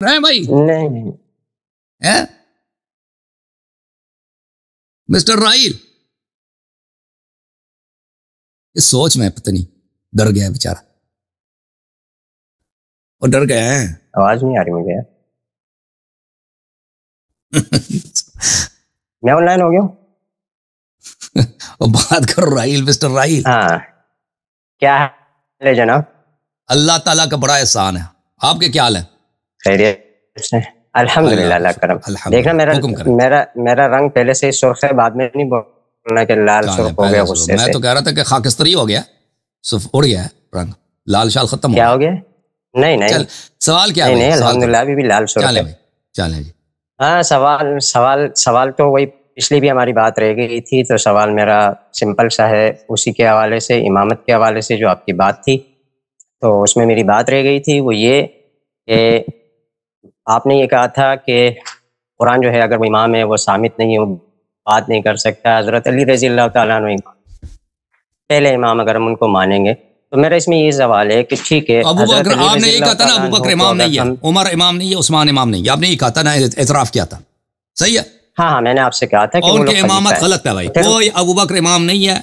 رہے بھائی نہیں مسٹر رائل، اس سوچ میں پتہ نہیں ڈر گیا بیچارہ، اور ڈر گیا ہے. آواز نہیں آ رہی مجھے. میں آن لائن ہو گیا اور بات کرو رائل، مسٹر رائل. ہاں کیا ہے جناب؟ اللہ تعالیٰ کا بڑا احسان ہے. آپ کے کیا حال ہے؟ خیریت سے الحمدللہ، اللہ کرم. دیکھنا میرا رنگ پہلے سے ہی سرخ ہے، بعد میں نہیں بولنا کہ لال سرخ ہو گیا غصے سے. میں تو کہہ رہا تھا کہ خاکستری ہو گیا، اڑ گیا ہے رنگ، لال شال ختم کیا ہو گیا؟ نہیں سوال کیا ہے؟ نہیں الحمدللہ ابھی بھی لال سرخ ہے. چلیں جی. ہاں سوال تو وہی پچھلی بھی ہماری بات رہ گئی تھی، تو سوال میرا سمپل سا ہے اسی کے حوالے سے، امامت کے حوالے سے جو آپ کی بات تھی، تو اس میں میری بات رہ گئی تھی. وہ یہ کہ آپ نے یہ کہا تھا کہ قرآن جو ہے اگر وہ امام ہے وہ صامت نہیں ہے، وہ بات نہیں کر سکتا. حضرت علی رضی اللہ تعالیٰ عنہ پہلے امام، اگر ہم ان کو مانیں گے تو میرا اس میں یہ سوال ہے کہ ٹھیک ہے ابو بکر، آپ نے یہ کہا تھا نا ابو بکر امام نہیں ہے، عمر امام نہیں ہے، عثمان امام نہیں ہے، آپ نے یہ کہا تھا نا، اعتراف کیا تھا، صحیح ہے؟ ہاں میں نے آپ سے کہا تھا کہ ان کے امامت غلط ہے بھائی. کوئی ابو بکر امام نہیں ہے،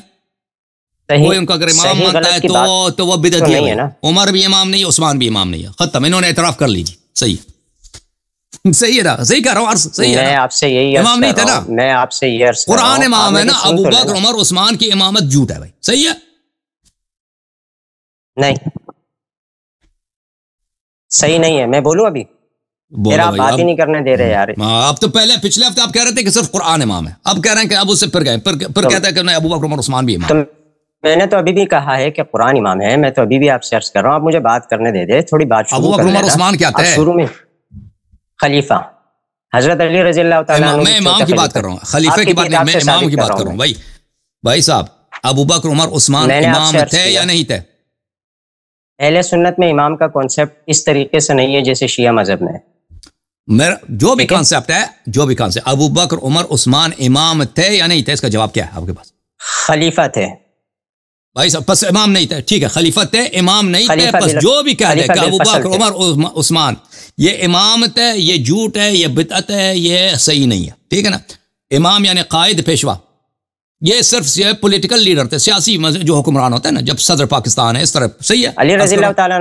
کوئی ان کا اگر امام مانتا ہے تو وہ بدعتی ہے. عمر بھی امام نہیں ہے، عثمان بھی امام نہیں ہے، ختم. انہوں نے اعتراف کر لیجیے. صحیح صحیح ہے نا، صحیح کہہ رہا ہوں. صحیح ہے، میں آپ سے یہی امام نہیں تھا نا، میں آپ سے یہ عرض کر رہا ہوں، قرآن امام ہے نا. ابو بکر عمر عثمان کی امامت جھوٹ ہے بھائی. صحیح ہے؟ نہیں صحیح نہیں ہے. میں بولوں ابھی؟ میرا آپ بات ہی نہیں کرنے دے رہے یار. آپ تو پہلے پچھلے ہفتے آپ کہہ رہے تھے کہ صرف قرآن امام ہے، اب کہہ رہے ہیں کہ اب اس سے پھر گئے، پھر کہتا ہے کہ نہیں ابو بکر عمر عثمان بھی امام. میں نے تو ابھی بھی کہا ہے کہ قرآن امام ہے. میں تو ابھی بھی آپ سے عرض کر رہا ہوں، آپ مجھے بات کرنے دے دے، تھوڑی بات شروع کر. ابو بکر عمر عثمان کیا تھے؟ شروع میں خلیفہ حضرت علی رضی اللہ تعالیٰ عنہ. میں امام کی بات کر رہا ہوں، خلیفہ کی بات نہیں، میں امام کی بات کر رہا ہوں. بھائی صاحب، ابو بکر عمر عثمان امام تھے یا نہیں تھے؟ اہل سنت میں امام کا کانسیپٹ اس طریقے سے نہیں ہے جیسے شیعہ مذہب میں. جو بھی کانسیپٹ ہے، جو بھی کانسیپٹ، ابو بکر عمر عثمان امام تھے یا نہیں تھے، اس کا جواب کیا ہے آپ کے پاس؟ خلیفہ تھے بھائی صاحب. پس امام نہیں تھے، ٹھیک ہے، خلیفہ تھے، امام نہیں تھے. پس جو بھی کہہ دے کہ ابو بکر عمر عثمان یہ امامت ہے، یہ جھوٹ ہے، یہ بدعت ہے، یہ صحیح نہیں ہے. ٹھیک ہے نا. امام یعنی قائد، پیشوا، یہ صرف یہ پولیٹیکل لیڈر تھے، سیاسی جو حکمران ہوتا ہے نا، جب صدر پاکستان ہے اس طرح. صحیح ہے. علی رضی اللہ تعالیٰ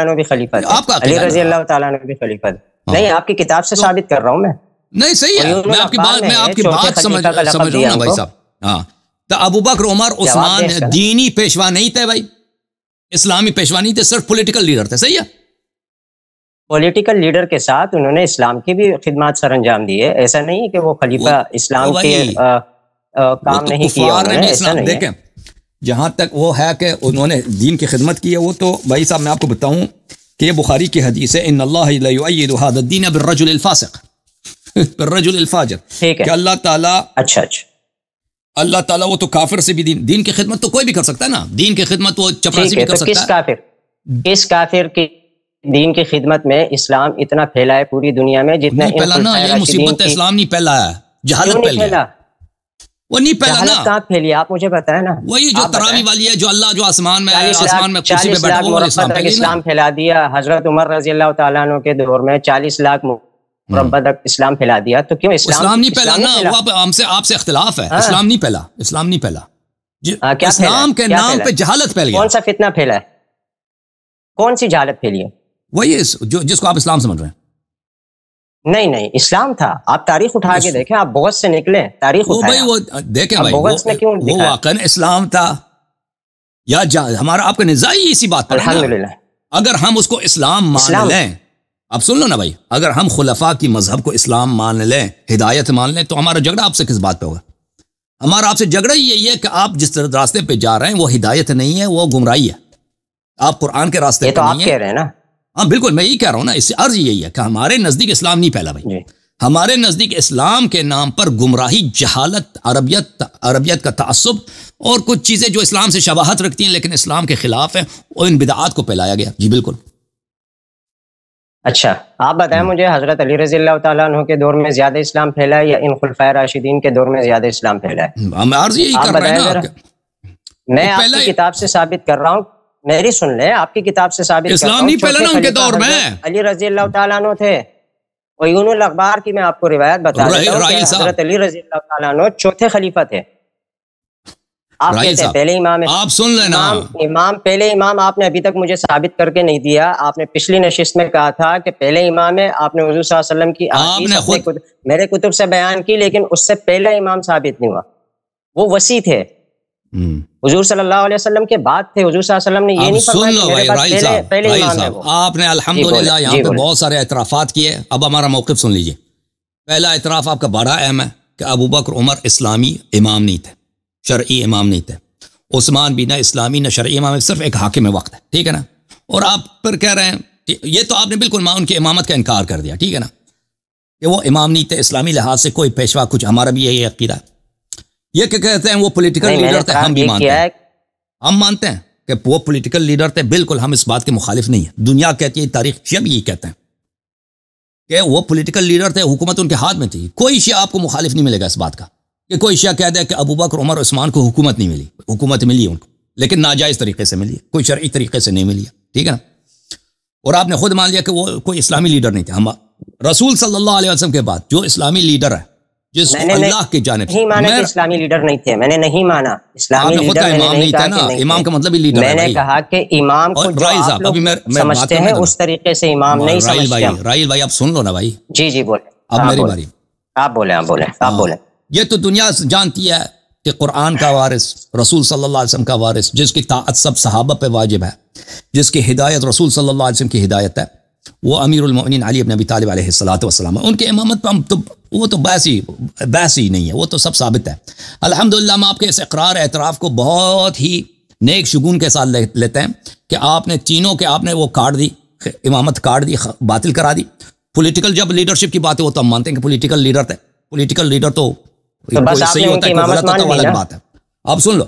عنہ بھی خلیفہ تھے. آپ کا علی رضی اللہ تعالیٰ عنہ بھی خلیفہ تھے. نہیں، آپ کی کتاب سے ثابت کر رہا ہوں میں. نہیں صحیح ہے، میں آپ کی بات سمجھ رہا ہوں نا بھائی صاحب. ہاں تو ابو بکر عمر عثمان دینی پیشوا نہیں تھے بھائی، اسلامی پیشوا نہیں تھے، صرف پولیٹیکل لیڈر تھے. صحیح ہے. پولیٹیکل لیڈر کے ساتھ انہوں نے اسلام کی بھی خدمات سر انجام دی ہے. ایسا نہیں کہ وہ خلیفہ اسلام کے کام نہیں کیے انہوں نے. دیکھیں جہاں تک وہ ہے کہ انہوں نے دین کی خدمت کی ہے، وہ تو بھائی صاحب میں آپ کو بتاؤں کہ یہ بخاری کی حدیث ہے، ان اللہ لا یؤید هذا الدین بالرجل الفاسق بالرجل الفاجر. کہ اللہ تعالیٰ اللہ تعالیٰ وہ تو کافر سے بھی دین کی خدمت تو کوئی بھی کر سکتا ہے نا. دین کی خدمت وہ چپراسی بھی کر سکتا ہے. کس کافر کی دین کی خدمت میں اسلام اتنا پھیلا ہے پوری دنیا میں جتنا یہ مصیبت اسلام نہیں پھیلا ہے، جہالت پھیل گیا. وہ نہیں پھیلا نا، کہاں پھیلی آپ مجھے بتائیں نا. وہی جو تراوی والی ہے، جو اللہ جو آسمان میں کرسی پہ بیٹھا وہ اسلام پھیلا دیا. حضرت عمر رضی اللہ تعالیٰ عنہ کے دور میں 40 لاکھ مربع تک اسلام پھیلا دیا. تو کیوں اسلام نہیں پھیلا نا؟ وہ ہم سے آپ سے اختلاف ہے. اسلام نہیں پھیلا، اسلام نہیں پھیلا. اسلام کے نام پہ جہالت پھیل گیا. کون سا فتنہ پھیلا ہے؟ کون سی جہالت پھیلی ہے؟ وہی جس کو آپ اسلام سمجھ رہے ہیں. نہیں اسلام تھا. آپ تاریخ اٹھا کے دیکھیں، آپ بغض سے نکلیں، تاریخ اٹھائیں. وہ دیکھیں بھائی، وہ واقعاً اسلام تھا یا ہمارا آپ کا نزاعی اسی بات پر. الحمدللہ اگر ہم اس کو اسلام مان لیں، اب سن لو نا بھائی، اگر ہم خلفاء کی مذہب کو اسلام مان لیں، ہدایت مان لیں، تو ہمارا جھگڑا آپ سے کس بات پہ ہوگا؟ ہمارا آپ سے جھگڑا ہی یہی ہے کہ آپ جس راستے پہ جا رہے ہیں وہ ہدایت نہیں ہے، وہ گمراہی ہے. آپ قرآن کے راستے پہ نہیں ہیں. یہ تو آپ کہہ رہے ہیں نا. ہاں بالکل، میں یہی کہہ رہا ہوں نا. اس سے عرض یہی ہے کہ ہمارے نزدیک اسلام نہیں پھیلا بھائی. ہمارے نزدیک اسلام کے نام پر گمراہی، جہالت، عربیت کا تعصب اور کچھ چیزیں جو اسلام سے شباہت رکھتی ہیں لیکن اسلام کے خلاف ہیں، اور ان بدعات کو پھیلایا گیا. جی بالکل. اچھا آپ بتائیں مجھے، حضرت علی رضی اللہ تعالیٰ عنہ کے دور میں زیادہ اسلام پھیلا ہے یا ان خلفائے راشدین کے دور میں زیادہ اسلام پھیلا ہے؟ ہم عرض یہی کر رہے ہیں نا. میں آپ کی کتاب سے ثابت کر رہا ہوں، میری سن لیں، آپ کی کتاب سے ثابت اسلام نہیں پھیلا نا ان کے دور میں. علی رضی اللہ تعالیٰ عنہ تھے. عیون الاخبار کی میں آپ کو روایت بتا رہا ہوں کہ حضرت علی رضی اللہ تعالیٰ عنہ چوتھے خلیفہ تھے. آپ کہتے ہیں پہلے امام ہے. آپ سن لینا، امام پہلے امام آپ نے ابھی تک مجھے ثابت کر کے نہیں دیا. آپ نے پچھلی نشست میں کہا تھا کہ پحلے امام ہے. آپ نے حضور صلی اللہ علیہ وسلم کی احادیث میرے کتب سے بیان کی، لیکن اس سے پہلے امام ثابت نہیں ہوا. وہ وسیع تھے، حضور صلی اللہ علیہ وسلم کے بعد تھے. حضور صلی اللہ علیہ وسلم نے یہ نہیں فرمایا کہ پہلے امام ہے. آپ نے الحمدللہ یہاں پہ بہت سارے اعترافات کیے. اب ہمارا موقف سن لیجئے. پہلا اعتراف آپ کا بڑا اہم ہے کہ ابو بکر عمر اسلامی امام نہیں تھے، شرعی امام نہیں تھے. عثمان بھی نہ اسلامی نہ شرعی امام، صرف ایک حاکم وقت ہے، ٹھیک ہے نا. اور آپ پر کہہ رہے ہیں یہ تو آپ نے بالکل ان کی امامت کا انکار کر دیا، ٹھیک ہے نا، کہ وہ امام نہیں تھے اسلامی لحاظ سے کوئی پیشوا کچھ. ہمارا بھی یہی عقیدہ ہے. یہ کہ کہتے ہیں وہ پولیٹیکل لیڈر تھے، ہم بھی مانتے ہیں، ہم مانتے ہیں کہ وہ پولیٹیکل لیڈر تھے. بالکل ہم اس بات کے مخالف نہیں ہیں. دنیا کہتی ہے، تاریخ شیعہ بھی یہی کہتے ہیں کہ وہ پولیٹیکل لیڈر تھے، حکومت ان کے ہاتھ میں تھی. کوئی شیعہ آپ کو مخالف نہیں ملے گا اس بات کا کہ کوئی شیعہ کہہ دے کہ ابو بکر عمر عثمان کو حکومت نہیں ملی. حکومت ملی ان کو، لیکن ناجائز طریقے سے ملی، کوئی شرعی طریقے سے نہیں ملی، ٹھیک ہے نا. اور آپ نے خود مان لیا کہ وہ کوئی اسلامی لیڈر نہیں تھے. ہم رسول صلی اللہ علیہ وسلم کے بعد جو اسلامی لیڈر ہے، جس کو اللہ کی جانب سے، نہیں مانا کہ اسلامی لیڈر نہیں تھے. میں نے نہیں مانا اسلامی لیڈر، امام نہیں تھا نا. امام کا مطلب ہی لیڈر ہے. میں نے کہا کہ امام کو جو آپ لوگ سمجھتے ہیں اس طریقے سے امام نہیں سمجھتے. راہیل بھائی آپ سن لو نا بھائی. جی جی بولیں. اب میری باری. آپ بولیں، آپ بولیں، آپ بولیں. یہ تو دنیا جانتی ہے کہ قرآن کا وارث، رسول صلی اللہ علیہ وسلم کا وارث، جس کی طاعت سب صحابہ پہ واجب ہے، جس کی ہدایت رسول صلی اللہ علیہ وسلم کی ہدایت ہے، وہ امیر المؤمنین علی بن ابی طالب علیہ السلام. ان کے امامت پہ ہم تو وہ تو بحث ہی نہیں ہے، وہ تو سب ثابت ہے. الحمدللہ ہم آپ کے اس اقرار اعتراف کو بہت ہی نیک شگون کے ساتھ لیتے ہیں کہ آپ نے تینوں کے آپ نے وہ کاٹ دی، امامت کاٹ دی، باطل کرا دی. پولیٹیکل جب لیڈرشپ کی بات ہے وہ تو ہم مانتے ہیں کہ پولیٹیکل لیڈر تھے. پولیٹیکل لیڈر تو صحیح ہوتا ہے، کوئی غلط ہوتا ہے، وہ الگ بات ہے. اب سن لو،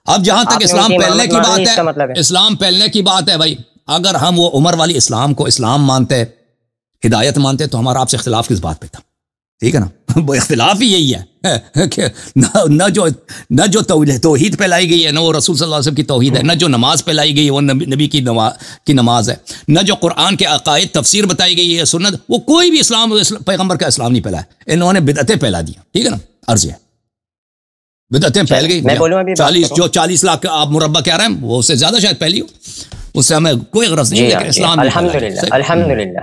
اب جہاں تک اسلام پھیلنے کی بات ہے، اسلام پھیلنے کی بات ہے بھائی، اگر ہم وہ عمر والی اسلام کو اسلام مانتے، ہدایت مانتے، تو ہمارا آپ سے اختلاف کس بات پہ تھا؟ ٹھیک ہے نا. وہ اختلاف ہی یہی ہے کہ نہ جو توحید پھیلائی گئی ہے، نہ وہ رسول صلی اللہ علیہ وسلم کی توحید ہے، نہ جو نماز پھیلائی گئی ہے وہ نبی کی نماز ہے، نہ جو قرآن کے عقائد تفسیر بتائی گئی ہے سنت، وہ کوئی بھی اسلام پیغمبر کا اسلام نہیں پھیلایا. انہوں نے بدعتیں پھیلا دی، ٹھیک ہے نا. عرض ہے بدعتیں پھیل گئی. 40 لاکھ آپ مربع کہہ رہے ہیں، وہ اس سے زیادہ شاید پھیلی ہو، اس سے ہمیں کوئی غرض نہیں ہے. اسلام الحمدللہ.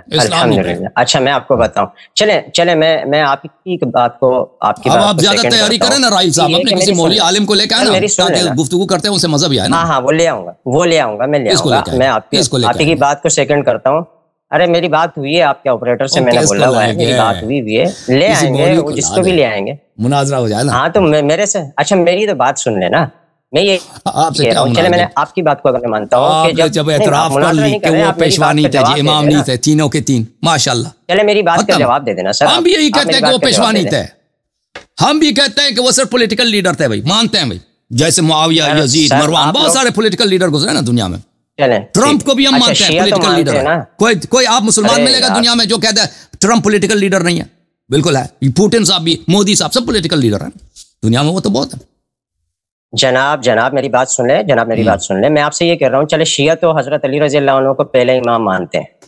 اچھا میں آپ کو بتاؤں، چلیں میں آپ کی بات کو آپ زیادہ تیاری کریں نا راہیل صاحب، اپنے کسی مولوی عالم کو لے کے آنا تاکہ گفتگو کرتے ہیں، ان سے مذہب ہی آئے نا. ہاں وہ لے آؤں گا میں آپ کی بات کو سیکنڈ کرتا ہوں. ارے میری بات ہوئی ہے آپ کے آپریٹر سے، میں نے بولا ہوا ہے میری بات ہوئی ہے، لے آئیں گے جس کو بھی لے آئیں گے، مناظرہ ہو جائے نا. ہاں تو میرے سے اچھا میری تو بات سن لینا. میں یہ آپ سے چلے میں نے آپ کی بات کو اگر میں مانتا ہوں کہ جب اعتراف کر لی کہ وہ پیشوا نہیں تھے، جی امام نہیں تھے، تینوں کے تین، ماشاءاللہ. چلے میری بات کا جواب دے دینا سر. ہم بھی یہی کہتے ہیں کہ وہ پیشوا نہیں تھے، ہم بھی کہتے ہیں کہ وہ صرف پولیٹیکل لیڈر تھے بھائی، مانتے ہیں بھائی، جیسے معاویہ، یزید، مروان، بہت سارے پولیٹیکل لیڈر گزرے نا دنیا میں. ٹرمپ کو بھی ہم مانتے ہیں پولیٹیکل لیڈر ہے. کوئی آپ مسلمان ملے گا دنیا میں جو کہتا ہے ٹرمپ پولیٹیکل لیڈر نہیں ہے؟ بالکل ہے. پوٹن صاحب بھی، مودی صاحب، سب پولیٹیکل لیڈر ہیں دنیا میں، وہ تو بہت ہے. جناب میری بات سن لیں، میں آپ سے یہ کہہ رہا ہوں، چلے شیعہ تو حضرت علی رضی اللہ عنہ کو پہلے امام مانتے ہیں،